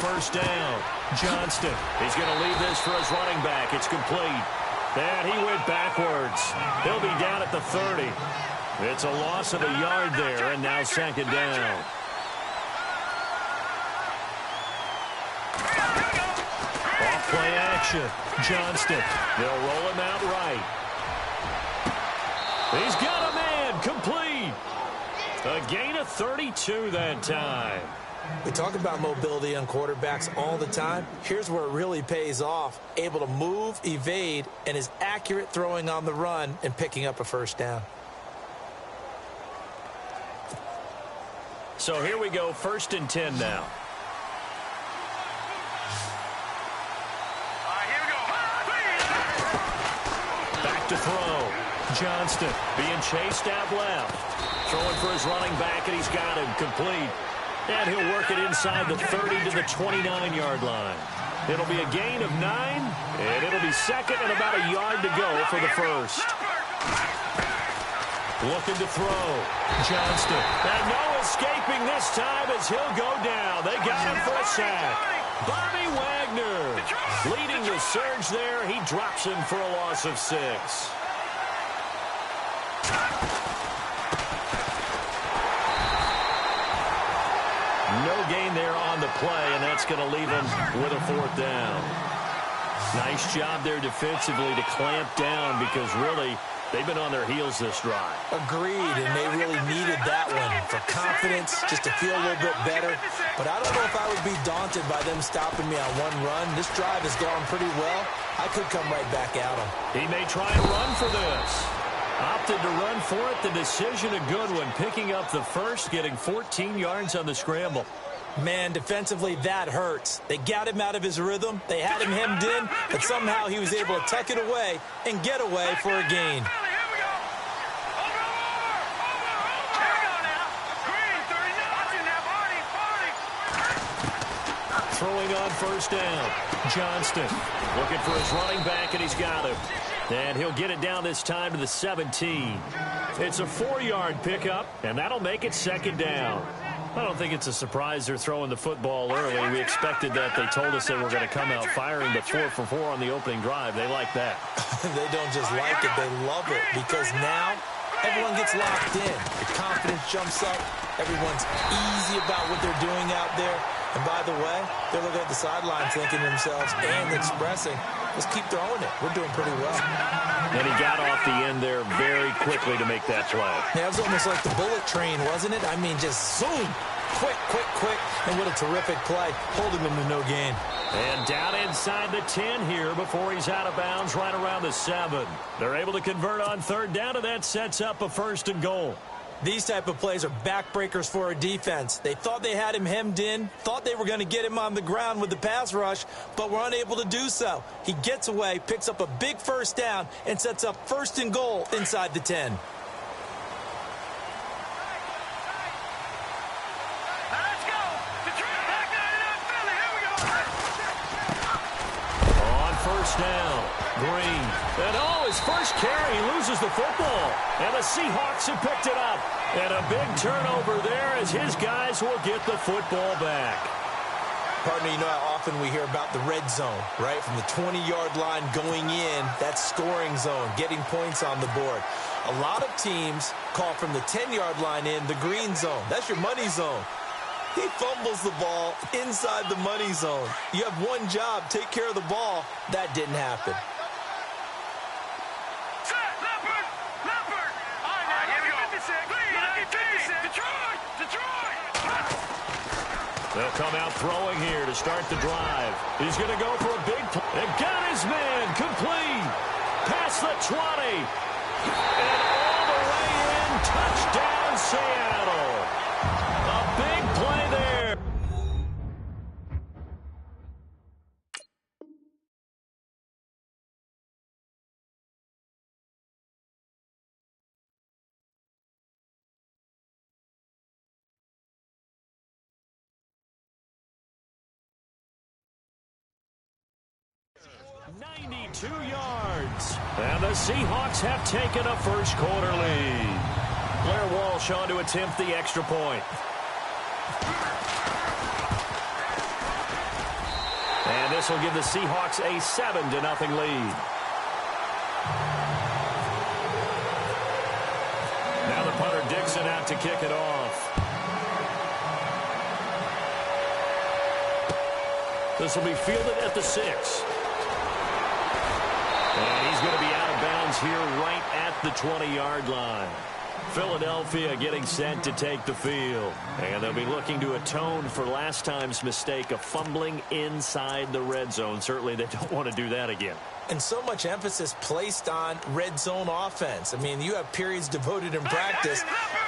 first down. Johnston. He's going to leave this for his running back. It's complete. And he went backwards. He'll be down at the 30. It's a loss of a yard there, and now second down. Off-play action. Johnston. They'll roll him out right. He's got a man. Complete. A gain of 32 that time. We talk about mobility on quarterbacks all the time. Here's where it really pays off. Able to move, evade, and is accurate throwing on the run and picking up a first down. So here we go, 1st and 10 now. Back to throw. Johnston being chased out left. Throwing for his running back, and he's got him complete. And he'll work it inside the 30 to the 29-yard line. It'll be a gain of 9, and it'll be second and about a yard to go for the first. Looking to throw. Johnston. And no escaping this time as he'll go down. They got him for a sack. Bobby Wagner leading the surge there. He drops him for a loss of 6. No gain there on the play, and that's going to leave him with a 4th down. Nice job there defensively to clamp down because really they've been on their heels this drive. Agreed, and they really needed that one for confidence, just to feel a little bit better. But I don't know if I would be daunted by them stopping me on one run. This drive has gone pretty well. I could come right back at them. He may try and run for this. Opted to run for it. The decision a good one. Picking up the first, getting 14 yards on the scramble. Man, defensively, that hurts. They got him out of his rhythm. They had him hemmed in, but somehow he was able to tuck it away and get away for a gain. Throwing on first down. Johnston looking for his running back, and he's got him. And he'll get it down this time to the 17. It's a 4-yard pickup, and that'll make it second down. I don't think it's a surprise they're throwing the football early. We expected that. They told us they were going to come out firing, but 4 for 4 on the opening drive. They like that. They don't just like it, they love it, because now everyone gets locked in. The confidence jumps up. Everyone's easy about what they're doing out there. And by the way, they're looking at the sideline thinking to themselves and expressing, let's keep throwing it. We're doing pretty well. And he got off the end there very quickly to make that play. Yeah, it was almost like the bullet train, wasn't it? I mean, just zoom. Quick, quick, quick. And what a terrific play, holding them to no gain. And down inside the 10 here before he's out of bounds right around the 7. They're able to convert on 3rd down, and that sets up a 1st and goal. These type of plays are backbreakers for a defense. They thought they had him hemmed in, thought they were going to get him on the ground with the pass rush, but were unable to do so. He gets away, picks up a big 1st down, and sets up 1st and goal inside the 10. On 1st down, Green. And his first carry, he loses the football. And the Seahawks have picked it up. And a big turnover there as his guys will get the football back. Partner, you know how often we hear about the red zone, right? From the 20-yard line going in, that scoring zone, getting points on the board. A lot of teams call from the 10-yard line in the green zone. That's your money zone. He fumbles the ball inside the money zone. You have one job, take care of the ball. That didn't happen. They'll come out throwing here to start the drive. He's going to go for a big play. And got his man complete. Past the 20. And all the way in. Touchdown, Seattle. A big play there. yards. And the Seahawks have taken a first quarter lead. Blair Walsh on to attempt the extra point. this will give the Seahawks a 7-0 lead. Now the punter Dixon out to kick it off. This will be fielded at the 6. And he's going to be out of bounds here right at the 20-yard line. Philadelphia getting set to take the field. And they'll be looking to atone for last time's mistake of fumbling inside the red zone. Certainly they don't want to do that again. And so much emphasis placed on red zone offense. I mean, you have periods devoted in practice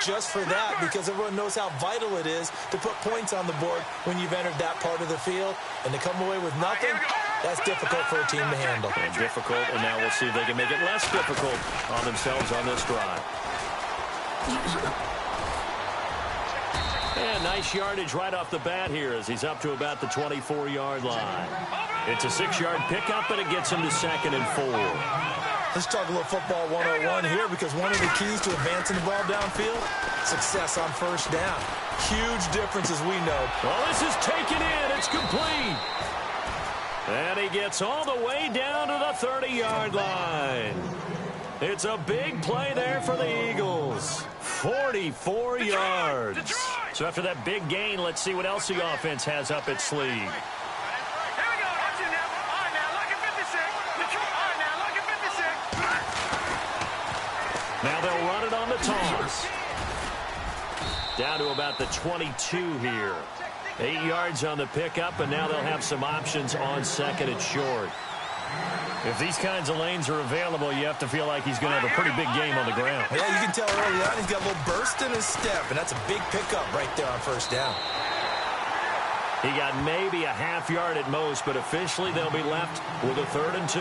just for that because everyone knows how vital it is to put points on the board when you've entered that part of the field. And to come away with nothing, that's difficult for a team to handle. And difficult, and now we'll see if they can make it less difficult on themselves on this drive. And nice yardage right off the bat here as he's up to about the 24-yard line. It's a 6-yard pickup, and it gets him to 2nd and 4. Let's talk a little football 101 here because one of the keys to advancing the ball downfield, success on first down. Huge difference as we know. Well, this is taken in. It's complete. And he gets all the way down to the 30-yard line. It's a big play there for the Eagles. 44 yards. So after that big gain, let's see what else the offense has up its sleeve. Now they'll run it on the toss. Down to about the 22 here. 8 yards on the pickup, and now they'll have some options on 2nd and short. If these kinds of lanes are available, you have to feel like he's going to have a pretty big game on the ground. Yeah, you can tell early on he's got a little burst in his step, and that's a big pickup right there on first down. He got maybe a half yard at most, but officially they'll be left with a 3rd and 2.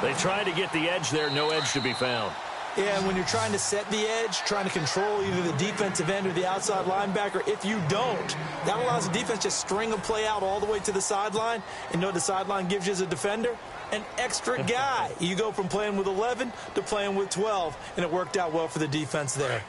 They tried to get the edge there, no edge to be found. Yeah, and when you're trying to set the edge, trying to control either the defensive end or the outside linebacker, if you don't, that allows the defense to string a play out all the way to the sideline. And know what the sideline gives you as a defender? An extra guy. You go from playing with 11 to playing with 12, and it worked out well for the defense there.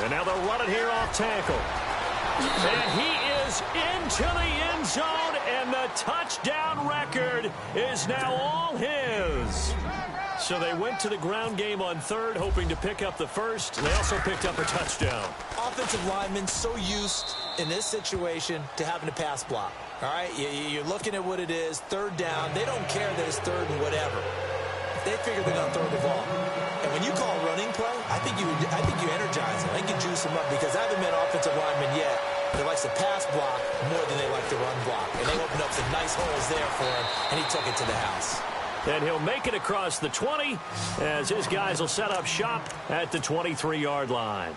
And now they'll run it here off tackle. And he is into the end zone, and the touchdown record is now all his. So they went to the ground game on 3rd, hoping to pick up the 1st. They also picked up a touchdown. Offensive linemen so used in this situation to having to pass block. All right, you're looking at what it is, 3rd down. They don't care that it's 3rd and whatever. They figure they're going to throw the ball. And when you call running play, I think you energize them. I think you juice them up because I haven't met offensive linemen yet that likes to pass block more than they like to run block. And they opened up some nice holes there for him, and he took it to the house. And he'll make it across the 20 as his guys will set up shop at the 23-yard line.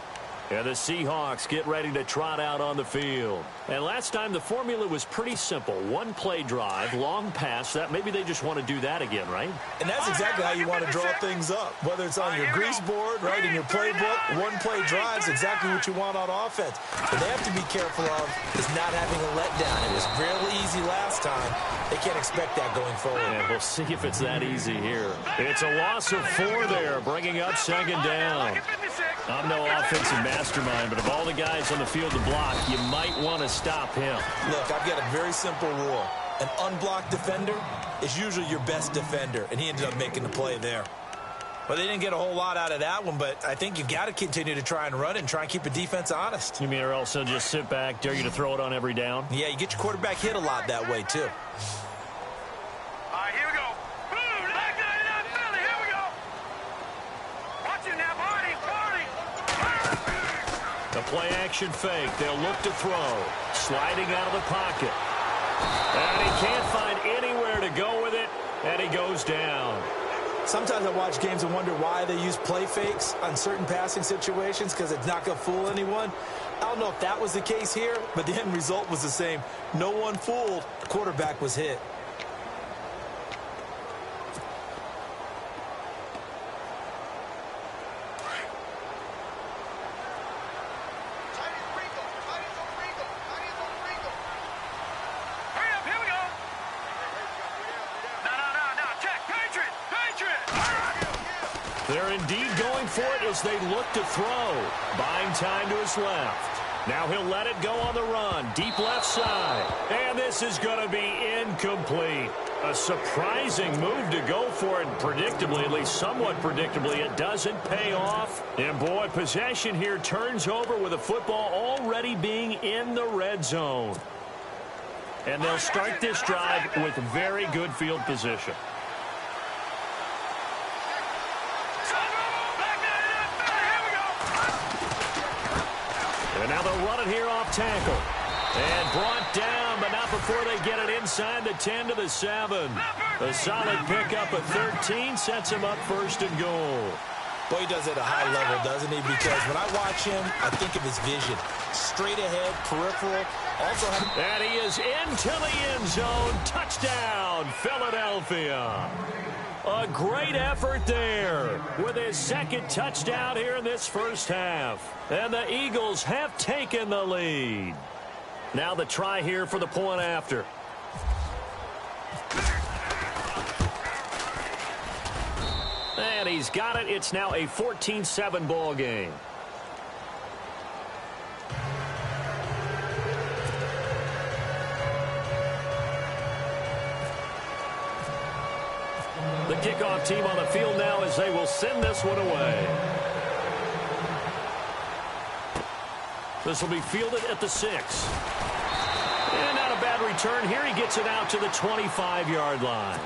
And the Seahawks get ready to trot out on the field. And last time the formula was pretty simple. One play drive, long pass. That maybe they just want to do that again, right? And that's exactly how you want to draw things up. Whether it's on your grease board, right, in your playbook, one play drives exactly what you want on offense. What they have to be careful of is not having a letdown. It was real easy last time. They can't expect that going forward. And we'll see if it's that easy here. It's a loss of 4 there, bringing up 2nd down. I'm no offensive mastermind, but of all the guys on the field to block, you might want to stop him. Look, I've got a very simple rule. An unblocked defender is usually your best defender, and he ended up making the play there. Well, they didn't get a whole lot out of that one, but I think you've got to continue to try and run it and try and keep the defense honest. You mean or else they'll just sit back, dare you to throw it on every down? Yeah, you get your quarterback hit a lot that way, too. All right, here we go. Boom! Back down in Philly. Here we go. Watch it now, Barney. The play action fake. They'll look to throw. Sliding out of the pocket. And he can't find anywhere to go with it, and he goes down. Sometimes I watch games and wonder why they use play fakes on certain passing situations because it's not going to fool anyone. I don't know if that was the case here, but the end result was the same. No one fooled. The quarterback was hit. They're indeed going for it as they look to throw. Buying time to his left. Now he'll let it go on the run. Deep left side. And this is going to be incomplete. A surprising move to go for it. Predictably, at least somewhat predictably, it doesn't pay off. And boy, possession here turns over with the football already being in the red zone. And they'll start this drive with very good field position. And now they'll run it here off tackle. And brought down, but not before they get it inside the 10 to the 7. A solid pickup of 13 sets him up first and goal. Boy, he does it at a high level, doesn't he? Because when I watch him, I think of his vision. Straight ahead, peripheral. And he is into the end zone. Touchdown, Philadelphia. A great effort there with his second touchdown here in this first half. And the Eagles have taken the lead. Now the try here for the point after. And he's got it. It's now a 14-7 ball game. The kickoff team on the field now as they will send this one away. This will be fielded at the 6. And not a bad return here. He gets it out to the 25-yard line.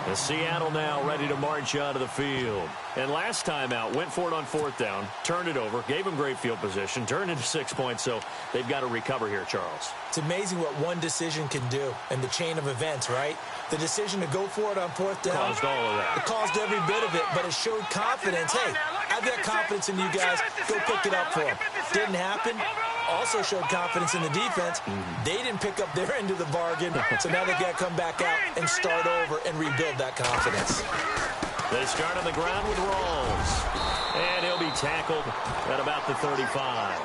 The Seattle now ready to march onto the field. And last time out, went for it on fourth down, turned it over, gave him great field position, turned into 6 points, so they've got to recover here, Charles. It's amazing what one decision can do in the chain of events, right? The decision to go for it on fourth down. Caused all of that. It caused every bit of it, but it showed confidence. Hey, I've got confidence in you guys. Go pick it up for them. Didn't happen. Also showed confidence in the defense. They didn't pick up their end of the bargain, so now they've got to come back out and start over and rebuild that confidence. They start on the ground with Rawls. And he'll be tackled at about the 35.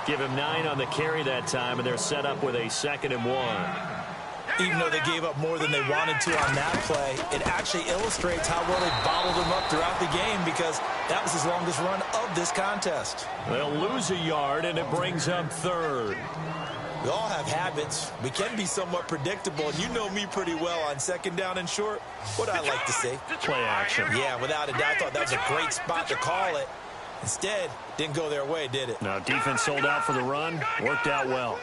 Give him 9 on the carry that time, and they're set up with a 2nd and 1. Even though they gave up more than they wanted to on that play, it actually illustrates how well they bottled them up throughout the game because that was his longest run of this contest. They'll lose a yard, and it brings up 3rd. We all have habits. We can be somewhat predictable, and you know me pretty well on 2nd down and short. What I like to say? Play action. Yeah, without a doubt. I thought that was a great spot to call it. Instead, didn't go their way, did it? No, defense sold out for the run. Worked out well.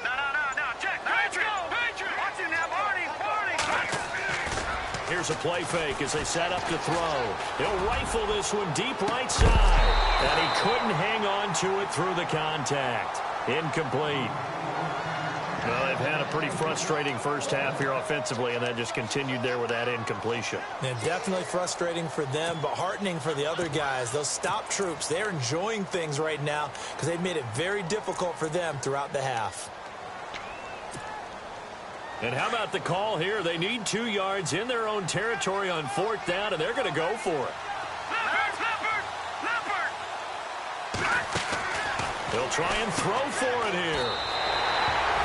Here's a play fake as they set up to throw. He'll rifle this one deep right side. And he couldn't hang on to it through the contact. Incomplete. Well, they've had a pretty frustrating first half here offensively, and that just continued there with that incompletion. Yeah, definitely frustrating for them, but heartening for the other guys. Those stop troops, they're enjoying things right now because they've made it very difficult for them throughout the half. And how about the call here? They need 2 yards in their own territory on 4th down, and they're going to go for it. They'll try and throw for it here.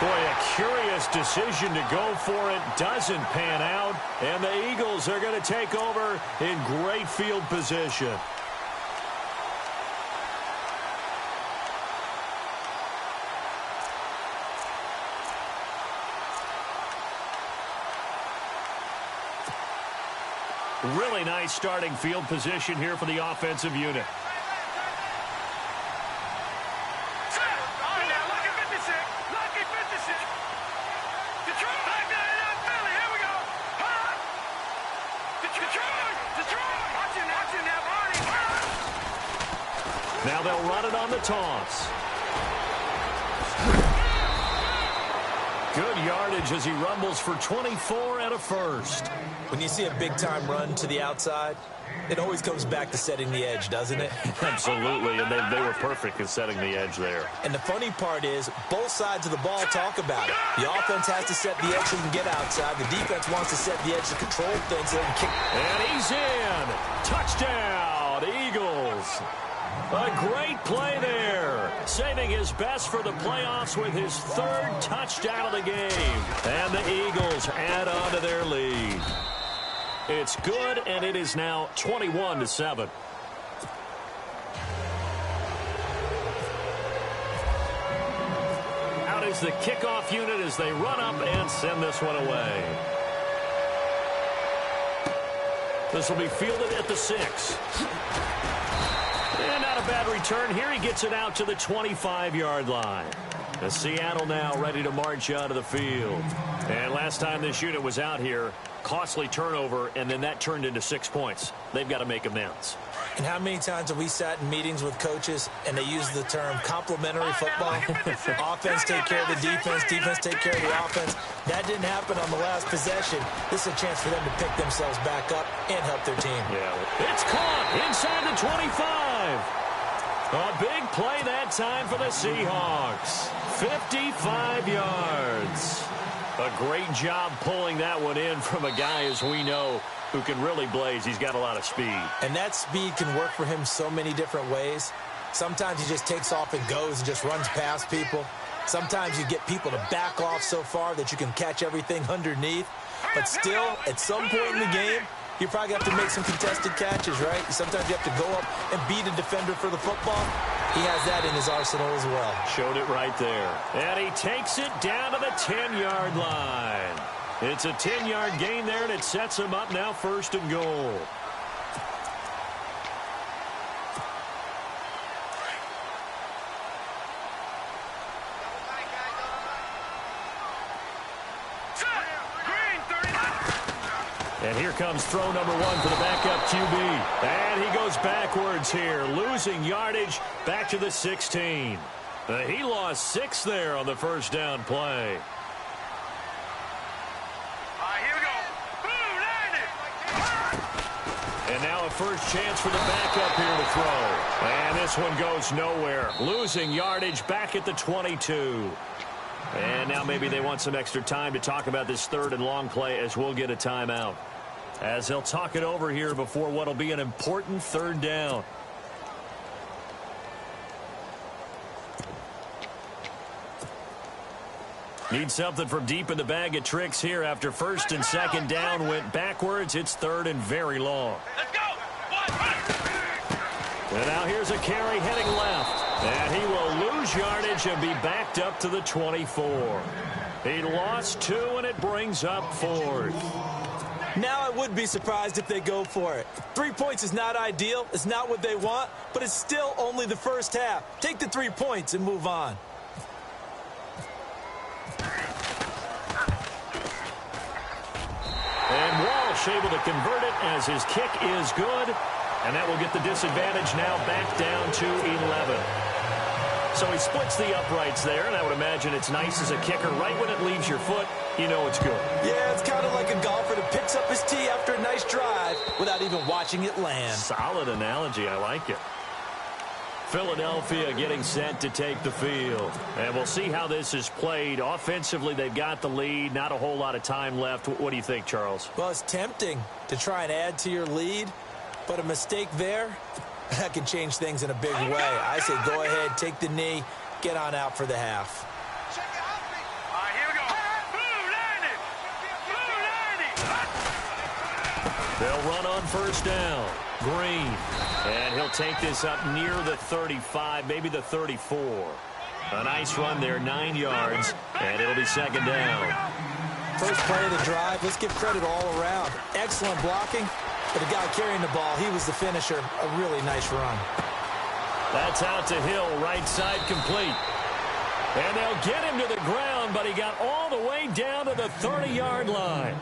Boy, a curious decision to go for it. Doesn't pan out. And the Eagles are going to take over in great field position. Really nice starting field position here for the offensive unit. Now they'll run it on the toss. Good yardage as he rumbles for 24 and a first. When you see a big-time run to the outside, it always comes back to setting the edge, doesn't it? Absolutely, and they were perfect in setting the edge there. And the funny part is, both sides of the ball talk about it. The offense has to set the edge so he can get outside. The defense wants to set the edge to control things so they can kick. And he's in. Touchdown, Eagles. A great play there. Saving his best for the playoffs with his 3rd touchdown of the game. And the Eagles add on to their lead. It's good, and it is now 21-7. is the kickoff unit as they run up and send this one away. This will be fielded at the 6. And not a bad return here. He gets it out to the 25-yard line. The Seattle now ready to march out of the field. And last time this unit was out here, costly turnover, and then that turned into 6 points. They've got to make amends. And how many times have we sat in meetings with coaches and they use the term complementary football? Offense take care of the defense, defense take care of the offense. That didn't happen on the last possession. This is a chance for them to pick themselves back up and help their team. Yeah, it's caught inside the 25. A big play that time for the Seahawks. 55 yards. A great job pulling that one in from a guy, as we know, who can really blaze. He's got a lot of speed. And that speed can work for him so many different ways. Sometimes he just takes off and goes and just runs past people. Sometimes you get people to back off so far that you can catch everything underneath. But still, at some point in the game, you probably have to make some contested catches, right? Sometimes you have to go up and beat a defender for the football. He has that in his arsenal as well. Showed it right there. And he takes it down to the 10-yard line. It's a 10-yard gain there, and it sets him up now 1st and goal. And here comes throw number 1 for the backup QB. And he goes backwards here, losing yardage back to the 16. He lost 6 there on the first down play. Here we go. And now a first chance for the backup here to throw. And this one goes nowhere, losing yardage back at the 22. And now maybe they want some extra time to talk about this 3rd and long play as we'll get a timeout. As they'll talk it over here before what will be an important 3rd down. Need something from deep in the bag of tricks here after 1st and 2nd down went backwards. It's 3rd and very long. Let's go. And now here's a carry heading left. And he will lose yardage and be backed up to the 24. He lost 2, and it brings up 4th. Now I would be surprised if they go for it. 3 points is not ideal. It's not what they want, but it's still only the first half. Take the 3 points and move on. And Walsh able to convert it as his kick is good. And that will get the disadvantage now back down to 11. So he splits the uprights there, and I would imagine it's nice as a kicker. Right when it leaves your foot, you know it's good. Yeah, it's kind of like a golfer that picks up his tee after a nice drive without even watching it land. Solid analogy. I like it. Philadelphia getting set to take the field. And we'll see how this is played. Offensively, they've got the lead. Not a whole lot of time left. What do you think, Charles? Well, it's tempting to try and add to your lead, but a mistake there, that can change things in a big way. I say go ahead, take the knee, get on out for the half. Here we go. They'll run on 1st down. Green. And he'll take this up near the 35, maybe the 34. A nice run there, 9 yards, and it'll be 2nd down. First play of the drive, let's give credit all around. Excellent blocking. But the guy carrying the ball, he was the finisher. A really nice run. That's out to Hill, right side complete. And they'll get him to the ground, but he got all the way down to the 30-yard line.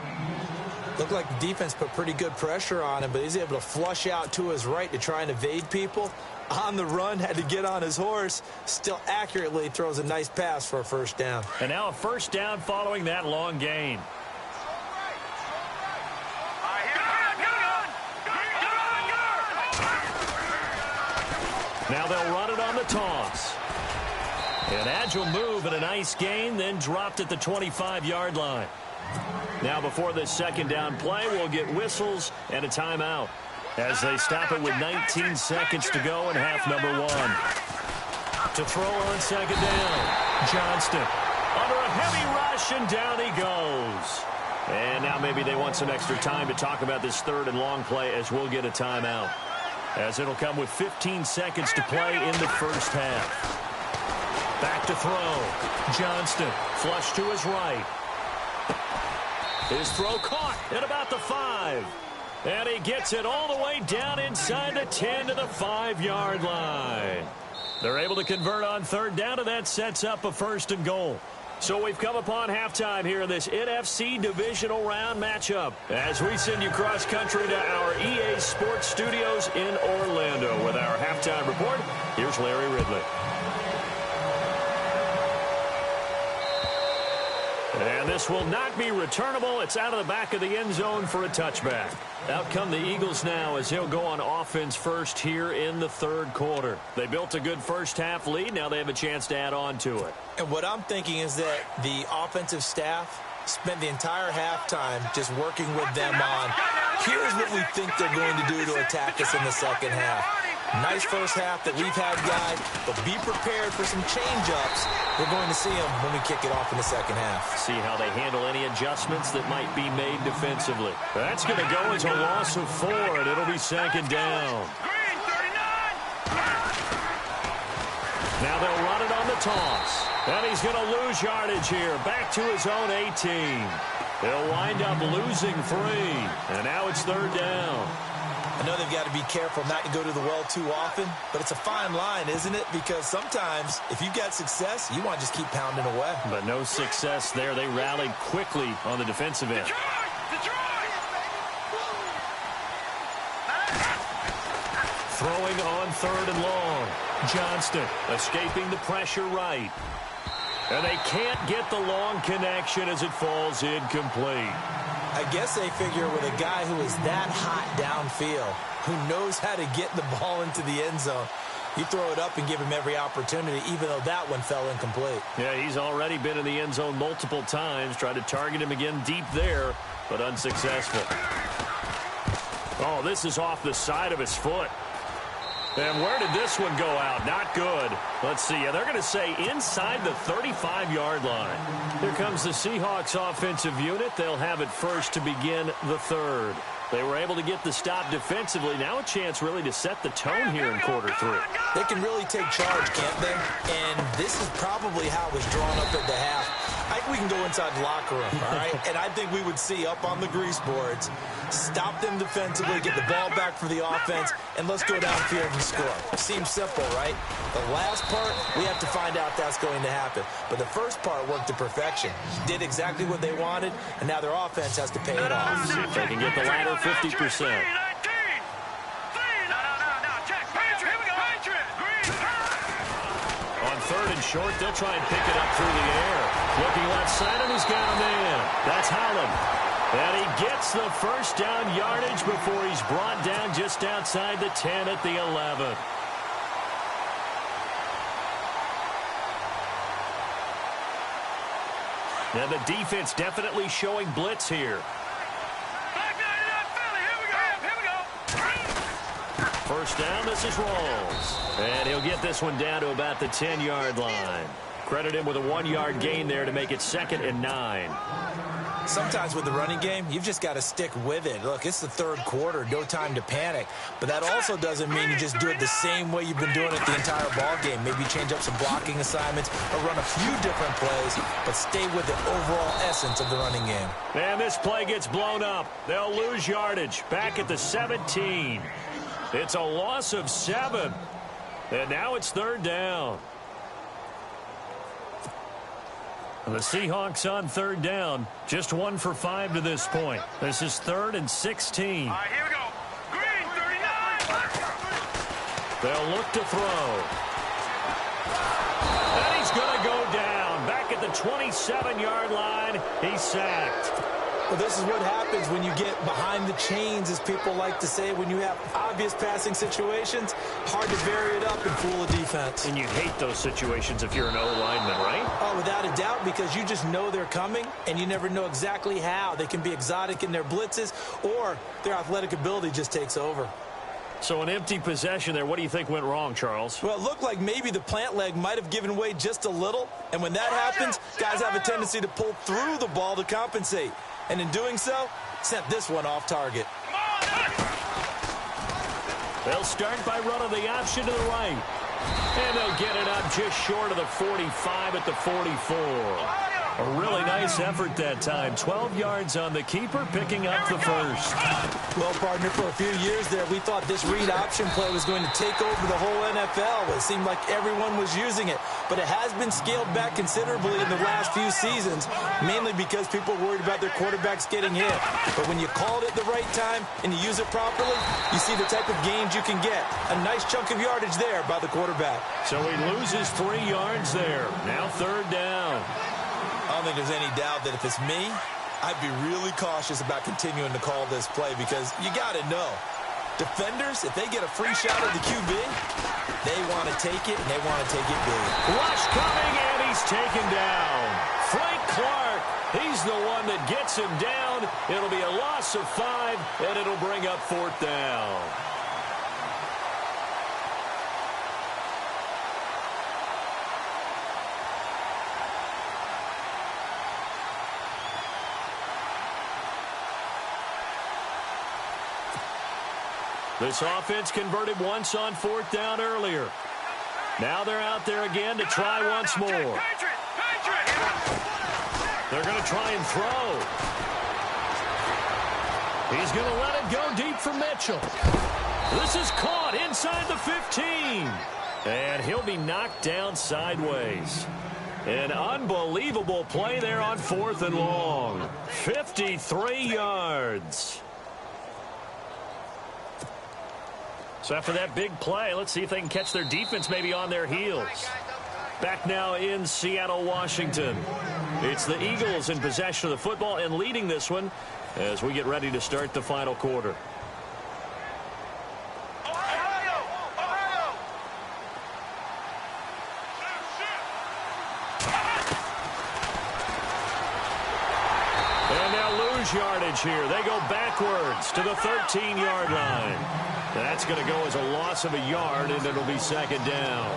Looked like the defense put pretty good pressure on him, but he's able to flush out to his right to try and evade people. On the run, had to get on his horse. Still accurately throws a nice pass for a 1st down. And now a 1st down following that long gain. Now they'll run it on the toss. An agile move and a nice gain, then dropped at the 25-yard line. Now before this 2nd down play, we'll get whistles and a timeout as they stop it with 19 seconds to go in half number 1. To throw on 2nd down, Johnston under a heavy rush, and down he goes. And now maybe they want some extra time to talk about this 3rd and long play as we'll get a timeout, as it'll come with 15 seconds to play in the 1st half. Back to throw. Johnston, flush to his right. His throw caught at about the 5. And he gets it all the way down inside the 10 to the 5-yard line. They're able to convert on third down, and that sets up a 1st and goal. So we've come upon halftime here in this NFC divisional round matchup as we send you cross-country to our EA Sports Studios in Orlando with our halftime report. Here's Larry Ridley. And this will not be returnable. It's out of the back of the end zone for a touchback. Out come the Eagles now as he'll go on offense first here in the 3rd quarter. They built a good first-half lead. Now they have a chance to add on to it. And what I'm thinking is that the offensive staff spent the entire halftime just working with them on, here's what we think they're going to do to attack us in the second half. Nice first half that we've had, guys, but be prepared for some change-ups. We're going to see them when we kick it off in the second half. See how they handle any adjustments that might be made defensively. That's going to go as a loss of 4, and it'll be 2nd down. Now they'll run it on the toss. And he's going to lose yardage here. Back to his own 18. They'll wind up losing 3. And now it's 3rd down. I know they've got to be careful not to go to the well too often, but it's a fine line, isn't it? Because sometimes if you've got success, you want to just keep pounding away. But no success there. They rallied quickly on the defensive end. Throwing on 3rd and long. Johnston escaping the pressure right. And they can't get the long connection as it falls incomplete. I guess they figure with a guy who is that hot downfield, who knows how to get the ball into the end zone, you throw it up and give him every opportunity, even though that one fell incomplete. Yeah, he's already been in the end zone multiple times. Tried to target him again deep there, but unsuccessful. Oh, this is off the side of his foot. And where did this one go out? Not good. Let's see. They're going to say inside the 35-yard line. Here comes the Seahawks offensive unit. They'll have it first to begin the 3rd. They were able to get the stop defensively. Now a chance really to set the tone here in quarter 3. They can really take charge, can't they? And this is probably how it was drawn up at the half. I think we can go inside the locker room, all right? And I think we would see up on the grease boards, stop them defensively, get the ball back for the offense, and let's go downfield and score. Seems simple, right? The last part, we have to find out that's going to happen. But the first part worked to perfection. Did exactly what they wanted, and now their offense has to pay it off. See if they can get the latter 50%. On 3rd and short, they'll try and pick it up through the air. Looking left side, and he's got a man. That's Holland. And he gets the first down yardage before he's brought down just outside the 10 at the 11. And the defense definitely showing blitz here. First down, this is Rawls. And he'll get this one down to about the 10-yard line. Credit him with a 1-yard gain there to make it 2nd and 9. Sometimes with the running game, you've just got to stick with it. Look, it's the 3rd quarter, no time to panic. But that also doesn't mean you just do it the same way you've been doing it the entire ball game. Maybe change up some blocking assignments or run a few different plays, but stay with the overall essence of the running game. And this play gets blown up. They'll lose yardage back at the 17. It's a loss of 7. And now it's 3rd down. The Seahawks on 3rd down. Just 1 for 5 to this point. This is 3rd and 16. All right, here we go. Green, 39. They'll look to throw. And he's going to go down. Back at the 27-yard line. He's sacked. Well, this is what happens when you get behind the chains, as people like to say. When you have obvious passing situations, hard to vary it up and fool a defense. And you hate those situations if you're an O-lineman, right? Oh, without a doubt, because you just know they're coming, and you never know exactly how. They can be exotic in their blitzes, or their athletic ability just takes over. So an empty possession there. What do you think went wrong, Charles? Well, it looked like maybe the plant leg might have given way just a little, and when that happens, guys have a tendency to pull through the ball to compensate. And in doing so, sent this one off target. They'll start by running the option to the right. And they'll get it up just short of the 45 at the 44. A really nice effort that time. 12 yards on the keeper, picking up the first. Well, partner, for a few years there, we thought this read option play was going to take over the whole NFL. It seemed like everyone was using it, but it has been scaled back considerably in the last few seasons, mainly because people are worried about their quarterbacks getting hit. But when you called it the right time and you use it properly, you see the type of gains you can get. A nice chunk of yardage there by the quarterback. So he loses 3 yards there. Now third down. I don't think there's any doubt that if it's me, I'd be really cautious about continuing to call this play because you got to know, defenders, if they get a free shot at the QB, they want to take it, and they want to take it big. Rush coming, and he's taken down. Frank Clark, he's the one that gets him down. It'll be a loss of 5, and it'll bring up fourth down. This offense converted once on fourth down earlier. Now they're out there again to try once more. They're going to try and throw. He's going to let it go deep for Mitchell. This is caught inside the 15. And he'll be knocked down sideways. An unbelievable play there on fourth and long. 53 yards. So after that big play, let's see if they can catch their defense maybe on their heels. Back now in Seattle, Washington. It's the Eagles in possession of the football and leading this one as we get ready to start the final quarter. And now lose yardage here. They go backwards to the 13-yard line. That's going to go as a loss of a yard, and it'll be second down.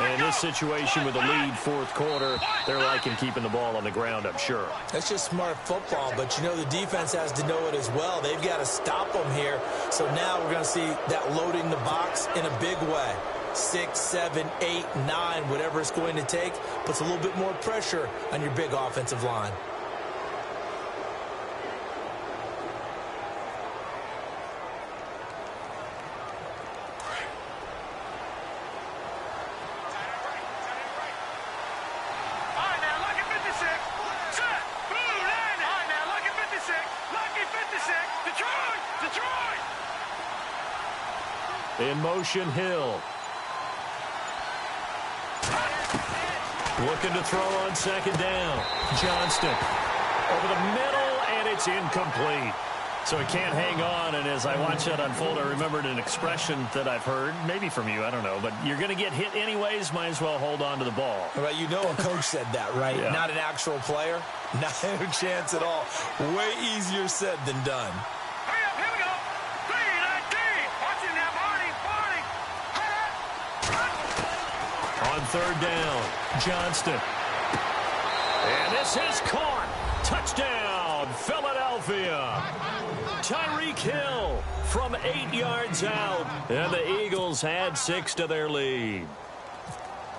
And in this situation with the lead fourth quarter, they're liking keeping the ball on the ground, I'm sure. That's just smart football, but you know the defense has to know it as well. They've got to stop them here. So now we're going to see that loading the box in a big way. 6, 7, 8, 9, whatever it's going to take, puts a little bit more pressure on your big offensive line. In motion, Hill. Looking to throw on second down. Johnston over the middle, and it's incomplete. So he can't hang on, and as I watch that unfold, I remembered an expression that I've heard, maybe from you, I don't know, but you're going to get hit anyways, might as well hold on to the ball. Well, you know a coach said that, right? Yeah. Not an actual player. Not a chance at all. Way easier said than done. On third down, Johnston. And this is caught. Touchdown, Philadelphia. Tyreek Hill from 8 yards out. And the Eagles add 6 to their lead.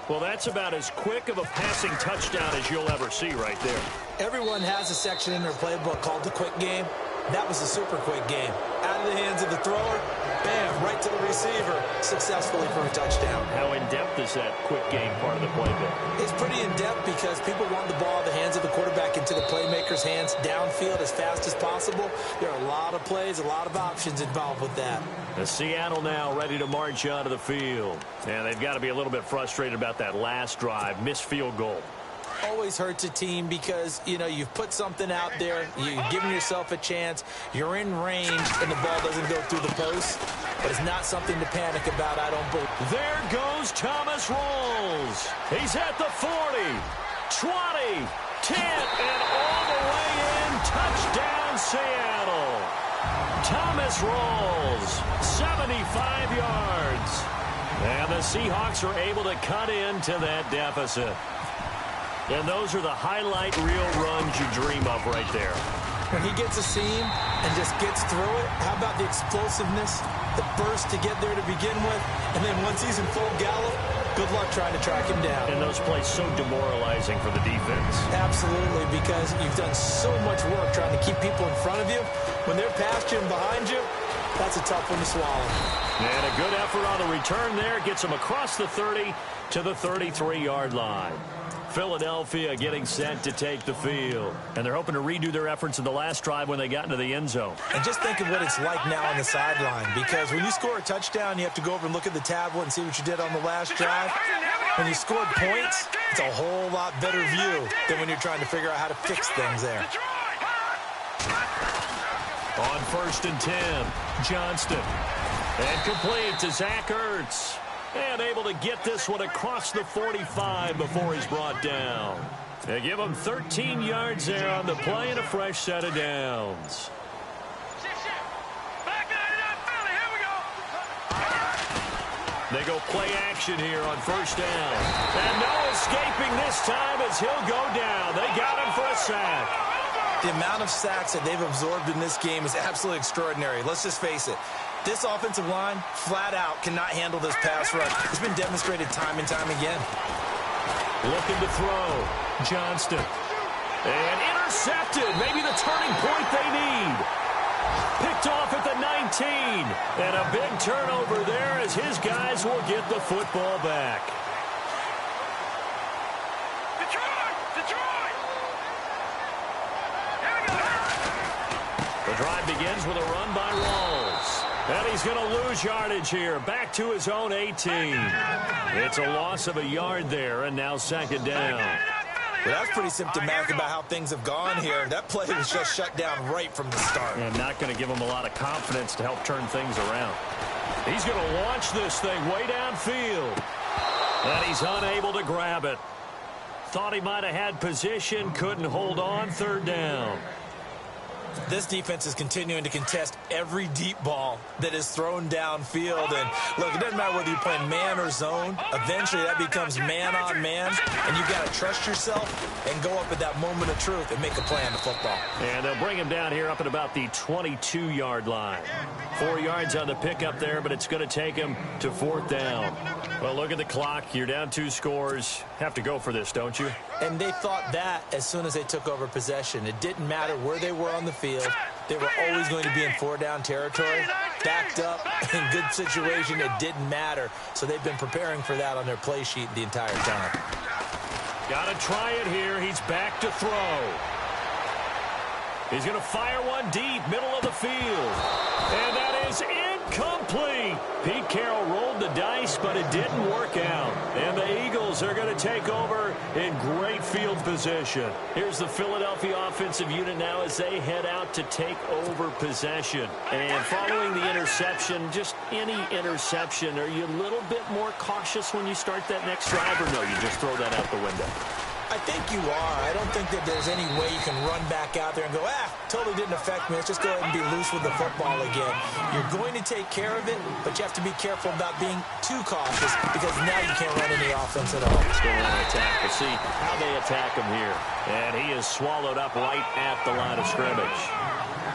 Well, that's about as quick of a passing touchdown as you'll ever see right there. Everyone has a section in their playbook called the quick game. That was a super quick game. Out of the hands of the thrower, bam, right to the receiver, successfully for a touchdown. How in-depth is that quick game part of the playbook? It's pretty in-depth because people want the ball in the hands of the quarterback into the playmaker's hands downfield as fast as possible. There are a lot of plays, a lot of options involved with that. The Seattle now ready to march onto the field. And they've got to be a little bit frustrated about that last drive, missed field goal. Always hurts a team because, you know, you've put something out there, you've given yourself a chance, you're in range, and the ball doesn't go through the post. But it's not something to panic about, I don't believe. There goes Thomas Rawls. He's at the 40, 20, 10, and all the way in. Touchdown, Seattle. Thomas Rawls, 75 yards. And the Seahawks are able to cut into that deficit. And those are the highlight reel runs you dream of right there. when he gets a seam and just gets through it, how about the explosiveness, the burst to get there to begin with, and then once he's in full gallop, good luck trying to track him down. And those plays so demoralizing for the defense. Absolutely, because you've done so much work trying to keep people in front of you. When they're past you and behind you, that's a tough one to swallow. And a good effort on the return there gets him across the 30 to the 33-yard line. Philadelphia getting set to take the field. And they're hoping to redo their efforts in the last drive when they got into the end zone. And just think of what it's like now on the sideline, because when you score a touchdown, you have to go over and look at the tablet and see what you did on the last drive. When you scored points, it's a whole lot better view than when you're trying to figure out how to fix things there. On 1st and 10, Johnston. And complete to Zach Ertz. And able to get this one across the 45 before he's brought down. They give him 13 yards there on the play and a fresh set of downs. They go play action here on 1st down. And no escaping this time as he'll go down. They got him for a sack. The amount of sacks that they've absorbed in this game is absolutely extraordinary. Let's just face it. This offensive line, flat out, cannot handle this pass rush. It's been demonstrated time and time again. Looking to throw. Johnston. And intercepted. Maybe the turning point they need. Picked off at the 19. And a big turnover there as his guys will get the football back. The drive begins with a run by Rawls. And he's going to lose yardage here. Back to his own 18. It's a loss of a yard there, and now 2nd down. Well, that's pretty symptomatic about how things have gone here. That play was just shut down right from the start. And not going to give him a lot of confidence to help turn things around. He's going to launch this thing way downfield. And he's unable to grab it. Thought he might have had position, couldn't hold on. 3rd down. This defense is continuing to contest every deep ball that is thrown downfield. And, look, it doesn't matter whether you're playing man or zone. Eventually, that becomes man on man. And you've got to trust yourself and go up at that moment of truth and make a play on the football. And they'll bring him down here up at about the 22-yard line. 4 yards on the pickup there, but it's going to take him to 4th down. Well, look at the clock. You're down 2 scores. Have to go for this, don't you? And they thought that as soon as they took over possession. It didn't matter where they were on the field. They were always going to be in 4-down territory. Backed up, in good situation, it didn't matter. So they've been preparing for that on their play sheet the entire time. Got to try it here. He's back to throw. He's going to fire one deep, middle of the field. And that is incomplete. Pete Carroll rolled the dice, but it didn't work out. And the Eagles are going to take over in great field position. Here's the Philadelphia offensive unit now as they head out to take over possession. And following the interception, just any interception, are you a little bit more cautious when you start that next drive, or no, you just throw that out the window? I think you are. I don't think that there's any way you can run back out there and go, totally didn't affect me. Let's just go ahead and be loose with the football again. You're going to take care of it, but you have to be careful about being too cautious because now you can't run any offense at all. Let's go on and attack. We'll see how they attack him here. And he is swallowed up right at the line of scrimmage.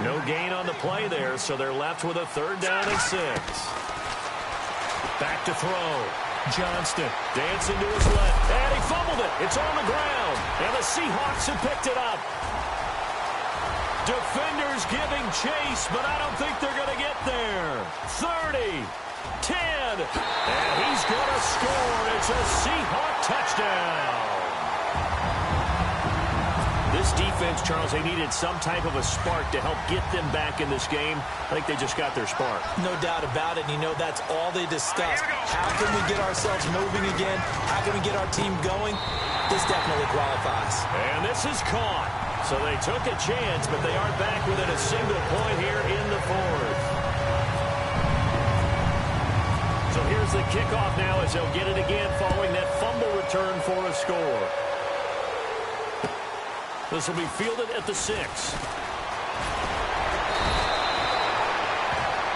No gain on the play there, so they're left with a 3rd down and 6. Back to throw. Johnston dancing to his left, and he fumbled it. It's on the ground, and the Seahawks have picked it up. Defenders giving chase, but I don't think they're going to get there. 30, 10, and he's going to score. It's a Seahawk touchdown. This defense, Charles, they needed some type of a spark to help get them back in this game. I think they just got their spark. No doubt about it. And, that's all they discussed. How can we get ourselves moving again? How can we get our team going? This definitely qualifies. And this is caught. So they took a chance, but they are back within a single point here in the 4th. So here's the kickoff now as they'll get it again following that fumble return for a score. This will be fielded at the 6.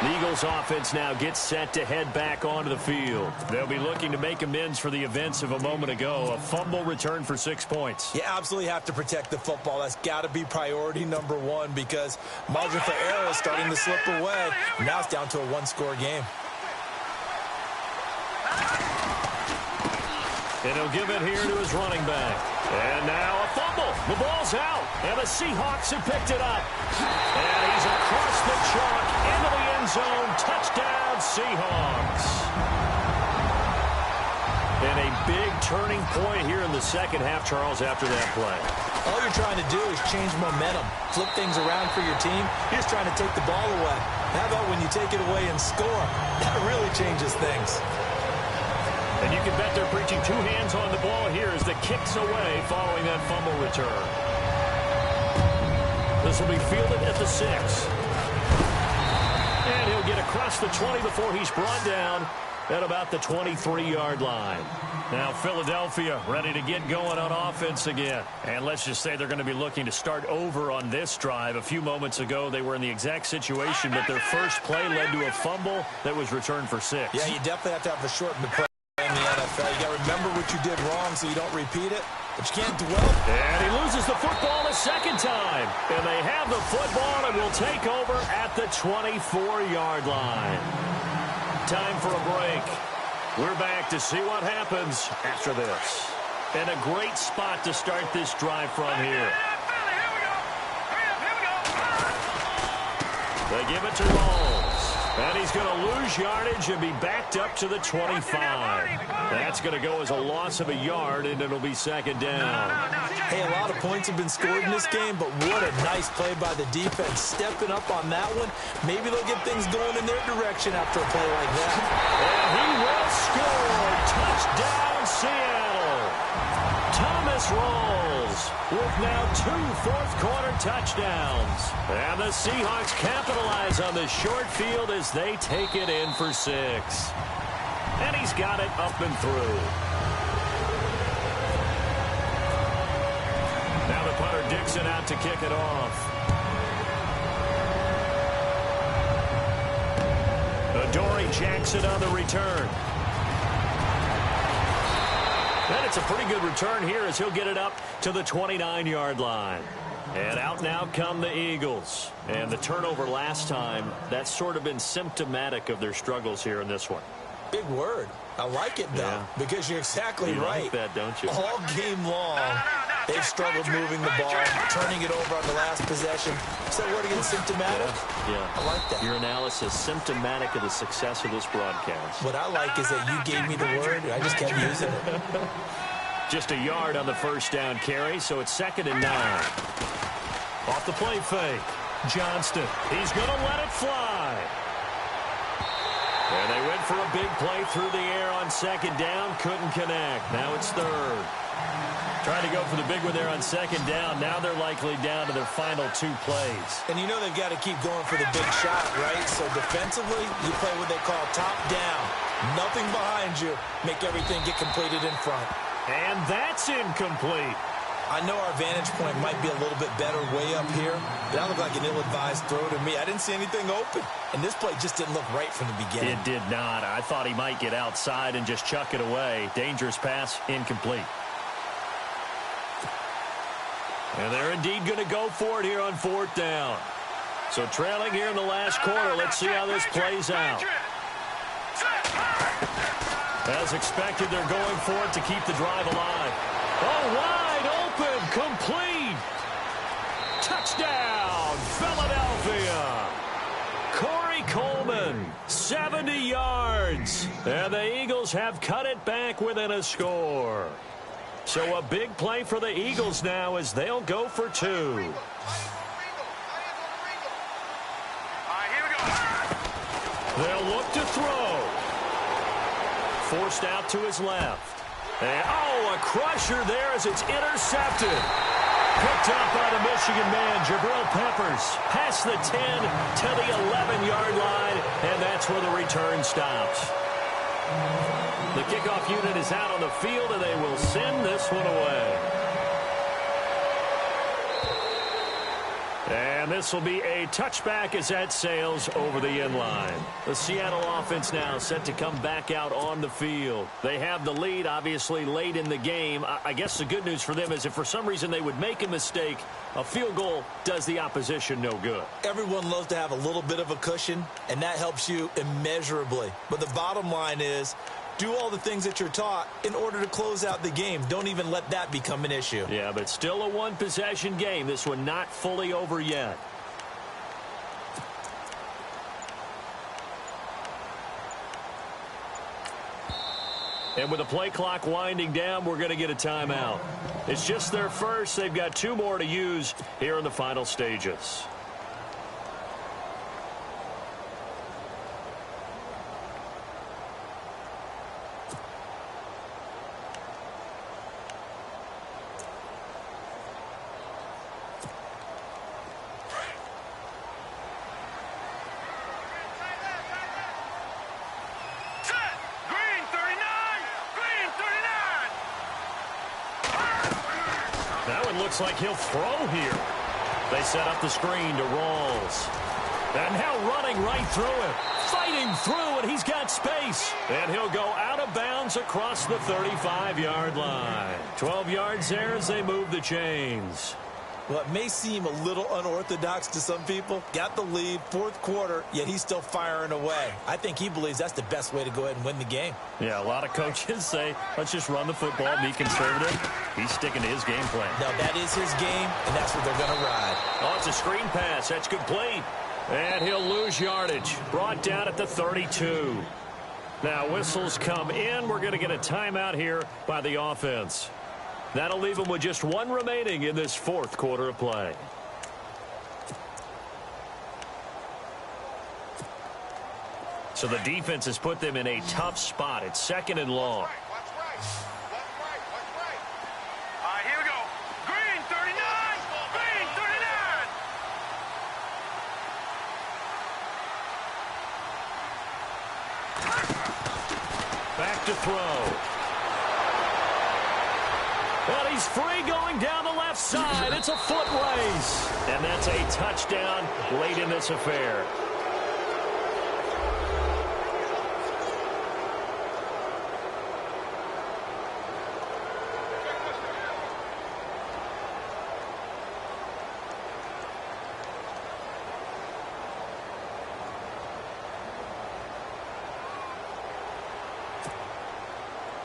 The Eagles offense now gets set to head back onto the field. They'll be looking to make amends for the events of a moment ago. A fumble return for 6 points. You absolutely have to protect the football. That's got to be priority number one because margin for error is starting to slip away. Now it's down to a one-score game. And he'll give it here to his running back. And now a fumble. The ball's out. And the Seahawks have picked it up. And he's across the chalk into the end zone. Touchdown, Seahawks. And a big turning point here in the second half, Charles, after that play. All you're trying to do is change momentum, flip things around for your team. You're just trying to take the ball away. How about when you take it away and score? That really changes things. And you can bet they're preaching 2 hands on the ball here as the kick's away following that fumble return. This will be fielded at the 6. And he'll get across the 20 before he's brought down at about the 23-yard line. Now Philadelphia ready to get going on offense again. And let's just say they're going to be looking to start over on this drive. A few moments ago, they were in the exact situation, but their first play led to a fumble that was returned for 6. Yeah, you definitely have to have a shortened play in the NFL. You got to remember what you did wrong so you don't repeat it, but you can't dwell. And he loses the football a second time. And they have the football and will take over at the 24-yard line. Time for a break. We're back to see what happens after this. And a great spot to start this drive from here. They give it to Rolls. And he's going to lose yardage and be backed up to the 25. That's going to go as a loss of a yard, and it'll be second down. Hey, a lot of points have been scored in this game, but what a nice play by the defense. Stepping up on that one. Maybe they'll get things going in their direction after a play like that. And he will score. Touchdown, Seattle. Thomas Rolls with now 2 fourth-quarter touchdowns. And the Seahawks capitalize on the short field as they take it in for 6. And he's got it up and through. Now the punter Dixon out to kick it off. Adoree Jackson on the return. And it's a pretty good return here as he'll get it up to the 29-yard line. And out now come the Eagles. And the turnover last time, that's sort of been symptomatic of their struggles here in this one. Big word. I like it, though, because you're exactly right. You like that, don't you? All game long, they've struggled moving the ball, turning it over on the last possession. Is that word again, symptomatic? Yeah. I like that. Your analysis, symptomatic of the success of this broadcast. What I like is that you gave me the word, and I just kept using it. Just a yard on the first down carry, so it's 2nd and 9. Off the play fake. Johnston. He's going to let it fly. And they went for a big play through the air on 2nd down. Couldn't connect. Now it's 3rd. Trying to go for the big one there on 2nd down. Now they're likely down to their final 2 plays. And you know they've got to keep going for the big shot, right? So defensively, you play what they call top down. Nothing behind you. Make everything get completed in front. And that's incomplete. I know our vantage point might be a little bit better way up here, but that looked like an ill-advised throw to me. I didn't see anything open, and this play just didn't look right from the beginning. It did not. I thought he might get outside and just chuck it away. Dangerous pass, incomplete. And they're indeed going to go for it here on 4th down. So trailing here in the last quarter. Let's see how this plays out. As expected, they're going for it to keep the drive alive. Oh, wide open, complete. Touchdown, Philadelphia. Corey Coleman, 70 yards. And the Eagles have cut it back within a score. So a big play for the Eagles now as they'll go for 2. All right, here we go. They'll look to throw. Forced out to his left. And, oh, a crusher there as it's intercepted. Picked up by the Michigan man, Jabril Peppers. Past the 10 to the 11-yard line, and that's where the return stops. The kickoff unit is out on the field, and they will send this one away. And this will be a touchback as that sails over the end line. The Seattle offense now set to come back out on the field. They have the lead, obviously, late in the game. I guess the good news for them is if for some reason they would make a mistake, a field goal does the opposition no good. Everyone loves to have a little bit of a cushion, and that helps you immeasurably. But the bottom line is, do all the things that you're taught in order to close out the game. Don't even let that become an issue. Yeah, but still a one-possession game. This one not fully over yet. And with the play clock winding down, we're going to get a timeout. It's just their first. They've got 2 more to use here in the final stages. Looks like he'll throw here. They set up the screen to Rawls. And now running right through him. Fighting through, and he's got space. And he'll go out of bounds across the 35-yard line. 12 yards there as they move the chains. Well, it may seem a little unorthodox to some people. Got the lead, 4th quarter, yet he's still firing away. I think he believes that's the best way to go ahead and win the game. Yeah, a lot of coaches say, let's just run the football, be conservative. He's sticking to his game plan. No, that is his game, and that's what they're going to ride. Oh, it's a screen pass. That's complete. And he'll lose yardage. Brought down at the 32. Now, whistles come in. We're going to get a timeout here by the offense. That'll leave them with just 1 remaining in this 4th quarter of play. So the defense has put them in a tough spot. It's 2nd and long. Watch right. All right, here we go. Green 39. Green 39. Back to throw. And he's free going down the left side. It's a foot race. And that's a touchdown late in this affair.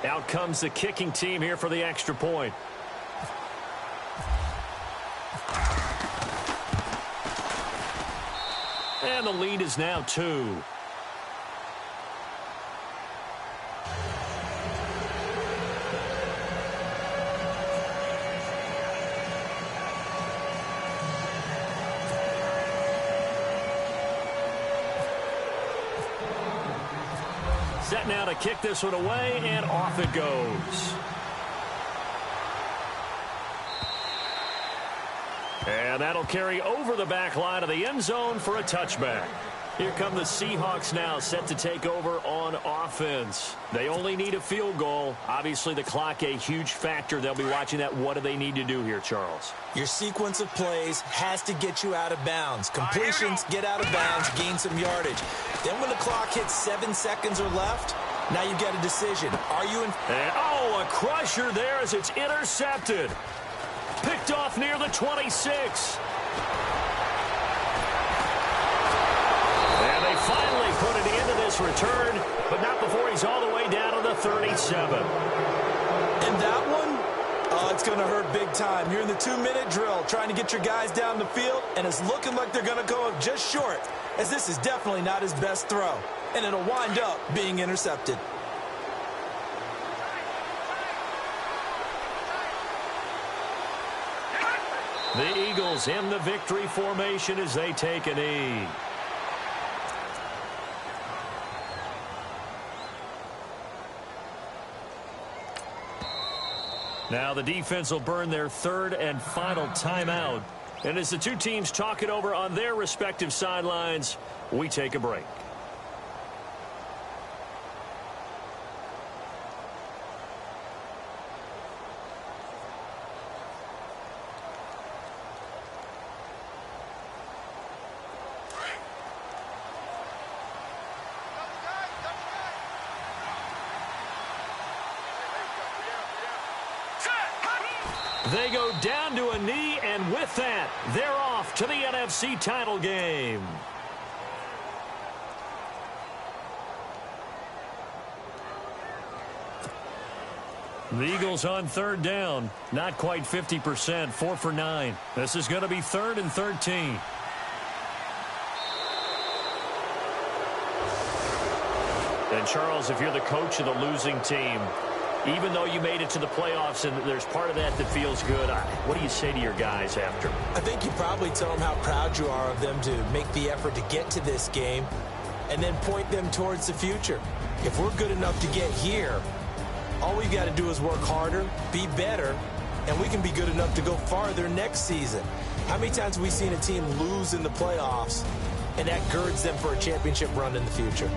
Out comes the kicking team here for the extra point. And the lead is now 2. Set now to kick this one away, and off it goes. And that'll carry over the back line of the end zone for a touchback. Here come the Seahawks now, set to take over on offense. They only need a field goal. Obviously, the clock a huge factor. They'll be watching that. What do they need to do here, Charles? Your sequence of plays has to get you out of bounds. Completions, get out of bounds, gain some yardage. Then when the clock hits 7 seconds or left, now you've got a decision. Are you in... And, oh, a crusher there as it's intercepted. Picked off near the 26. And they finally put an end to this return, but not before he's all the way down to the 37. And that one, it's going to hurt big time. You're in the 2-minute drill trying to get your guys down the field, and it's looking like they're going to go up just short, as this is definitely not his best throw. And it'll wind up being intercepted. The Eagles in the victory formation as they take a knee. Now the defense will burn their 3rd and final timeout. And as the two teams talk it over on their respective sidelines, we take a break. They go down to a knee, and with that, they're off to the NFC title game. The Eagles on third down. Not quite 50%, 4 for 9. This is going to be 3rd and 13. And, Charles, if you're the coach of the losing team, even though you made it to the playoffs and there's part of that that feels good, what do you say to your guys after? I think you probably tell them how proud you are of them to make the effort to get to this game and then point them towards the future. If we're good enough to get here, all we've got to do is work harder, be better, and we can be good enough to go farther next season. How many times have we seen a team lose in the playoffs, and that girds them for a championship run in the future?